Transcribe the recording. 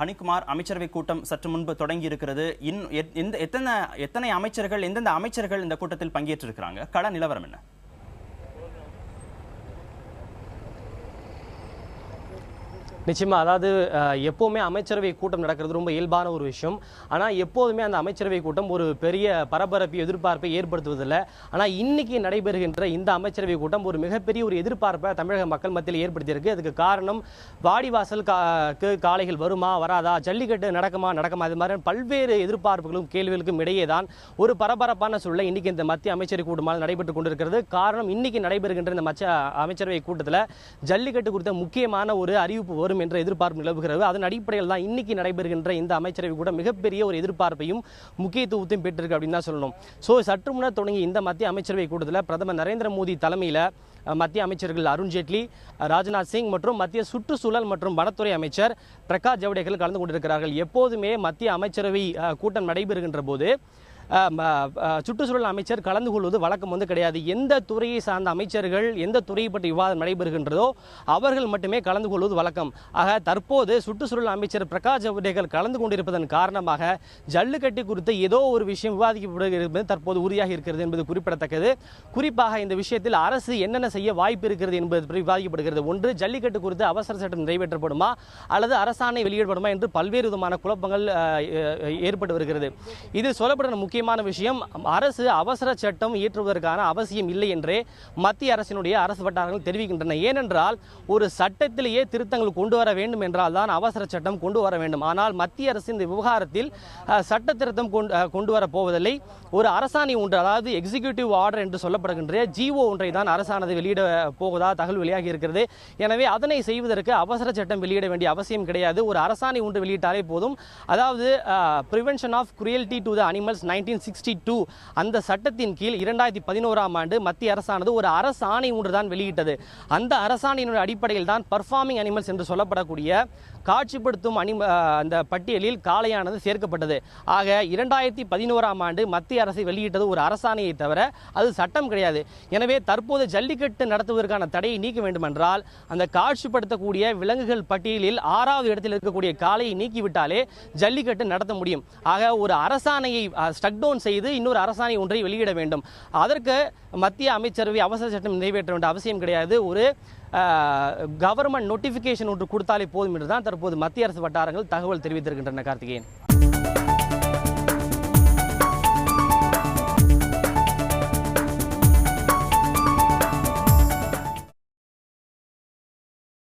ஹனிகுமார், அமைச்சரவை கூட்டம் சற்று முன்பு தொடங்கி இருக்கிறது. எத்தனை அமைச்சர்கள், எந்தெந்த அமைச்சர்கள் இந்த கூட்டத்தில் பங்கேற்றிருக்கிறாங்க? கள நிலவரம் என்ன? நிச்சயமா, அதாவது எப்போவுமே அமைச்சரவை கூட்டம் நடக்கிறது ரொம்ப இயல்பான ஒரு விஷயம். ஆனால் எப்போதுமே அந்த அமைச்சரவை கூட்டம் ஒரு பெரிய பரபரப்பு எதிர்பார்ப்பை ஏற்படுத்துவதில்லை. ஆனால் இன்னைக்கு நடைபெறுகின்ற இந்த அமைச்சரவை கூட்டம் ஒரு மிகப்பெரிய ஒரு எதிர்பார்ப்பை தமிழக மக்கள் மத்தியில் ஏற்படுத்தியிருக்கு. அதுக்கு காரணம் வாடிவாசல் காளைகள் வருமா வராதா, ஜல்லிக்கட்டு நடக்குமா அது மாதிரி பல்வேறு எதிர்பார்ப்புகளும் கேள்விகளுக்கும் இடையே தான் ஒரு பரபரப்பான சூழலை இன்னைக்கு இந்த மத்திய அமைச்சரவை கூட்டமாக நடைபெற்றுக் கொண்டிருக்கிறது. காரணம், இன்னைக்கு நடைபெறுகின்ற இந்த அமைச்சரவை கூட்டத்தில் ஜல்லிக்கட்டு குறித்த முக்கியமான ஒரு அறிவிப்பு வரும் என்ற எதிர்பார்ப்பு நிலவுகிறது. அதன் அடிப்படையில் தான் இன்னைக்கு நடைபெறுகின்ற இந்த அமைச்சரவை கூட மிகப்பெரிய ஒரு எதிர்பார்ப்பையும் முக்கியத்துவத்தையும் பெற்றிருக்கு அப்படின்னு தான் சொல்லணும். சற்று முன்னர் தொடங்கி இந்த மத்திய அமைச்சரவை கூட்டத்தில் பிரதமர் நரேந்திர மோடி தலைமையில் மத்திய அமைச்சர்கள் அருண்ஜேட்லி, ராஜ்நாத் சிங் மற்றும் மத்திய சுற்றுச்சூழல் மற்றும் வனத்துறை அமைச்சர் பிரகாஷ் ஜவடேகர் கலந்து கொண்டிருக்கிறார்கள். எப்போதுமே மத்திய அமைச்சரவை கூட்டம் நடைபெறுகின்ற போது சுற்றுச்சூழல் அமைச்சர் கலந்து கொள்வது வழக்கம் கிடையாது. எந்த துறையை சார்ந்த அமைச்சர்கள் எந்த துறையை பற்றி விவாதம் நடைபெறுகின்றதோ அவர்கள் மட்டுமே கலந்து கொள்வது வழக்கம். ஆக தற்போது சுற்றுச்சூழல் அமைச்சர் பிரகாஷ் ஜவடேகர் கலந்து கொண்டிருப்பதன் காரணமாக ஜல்லிக்கட்டு குறித்து ஏதோ ஒரு விஷயம் விவாதிக்கப்படுகிறது தற்போது உறுதியாக இருக்கிறது என்பது குறிப்பிடத்தக்கது. குறிப்பாக இந்த விஷயத்தில் அரசு என்னென்ன செய்ய வாய்ப்பு இருக்கிறது என்பது பற்றி விவாதிக்கப்படுகிறது. ஒன்று, ஜல்லிக்கட்டு குறித்து அவசர சட்டம் நிறைவேற்றப்படுமா அல்லது அரசாணை வெளியிடப்படுமா என்று பல்வேறு விதமான குழப்பங்கள் ஏற்பட்டு வருகிறது. இது சொல்லப்பட்ட முக்கியமான விஷயம். அரசு அவசர சட்டம் இயற்றுவதற்கான அவசியம் இல்லை என்றே மத்திய அரசினுடைய அரசு வட்டாரங்கள் தெரிவிக்கின்றன. ஏனென்றால் ஒரு சட்டத்திலேயே திருத்தங்கள் கொண்டு வர வேண்டும் என்றால் தான் அவசர சட்டம் கொண்டு வர வேண்டும். ஆனால் மத்திய அரசு இந்த விவகாரத்தில் சட்ட திருத்தம் கொண்டு வர போவதில்லை. ஒரு அரசாணை ஒன்று, அதாவது எக்ஸிகியூட்டிவ் ஆர்டர் என்று சொல்லப்படுகின்ற ஜிஓ ஒன்றை தான் அரசானது வெளியிட போவதா தகவல் வெளியாகி இருக்கிறது. எனவே அதனை செய்வதற்கு அவசர சட்டம் வெளியிட வேண்டிய அவசியம் கிடையாது. ஒரு அரசாணை ஒன்று வெளியிட்டாலே போதும். அதாவது prevention of cruelty to the animals 1962 அந்த சட்டத்தின் கீழ் 2011ஆம் ஆண்டு மத்திய அரசானது ஒரு அரசாணை ஒன்று தான் வெளியிட்டது. அந்த அரசாணையின் அடிப்படையில் தான் பர்ஃபார்மிங் அனிமல்ஸ் என்று சொல்லப்படக்கூடிய காட்சிப்படுத்தும் அந்த பட்டியலில் காளையானது சேர்க்கப்பட்டது. ஆக 2011ஆம் ஆண்டு மத்திய அரசு வெளியிட்டது ஒரு அரசாணையை தவிர அது சட்டம் கிடையாது. எனவே தற்போது ஜல்லிக்கட்டு நடத்துவதற்கான தடையை நீக்க வேண்டும் என்றால் அந்த காட்சிப்படுத்தக்கூடிய விலங்குகள் பட்டியலில் 6வது இடத்தில் இருக்கக்கூடிய காளையை நீக்கிவிட்டாலே ஜல்லிக்கட்டு நடத்த முடியும். ஆக ஒரு அரசாணையை ஸ்டக் டவுன் செய்து இன்னொரு அரசாணை ஒன்றை வெளியிட வேண்டும். அதற்கு மத்திய அமைச்சரவை அவசர சட்டம் நிறைவேற்ற வேண்டிய அவசியம் கிடையாது. ஒரு கவர்மெண்ட் நோட்டிபிகேஷன் ஒன்று கொடுத்தாலே போதும் என்றுதான் தற்போது மத்திய அரசு வட்டாரங்கள் தகவல் தெரிவித்திருக்கின்றன. கார்த்திகேயன்.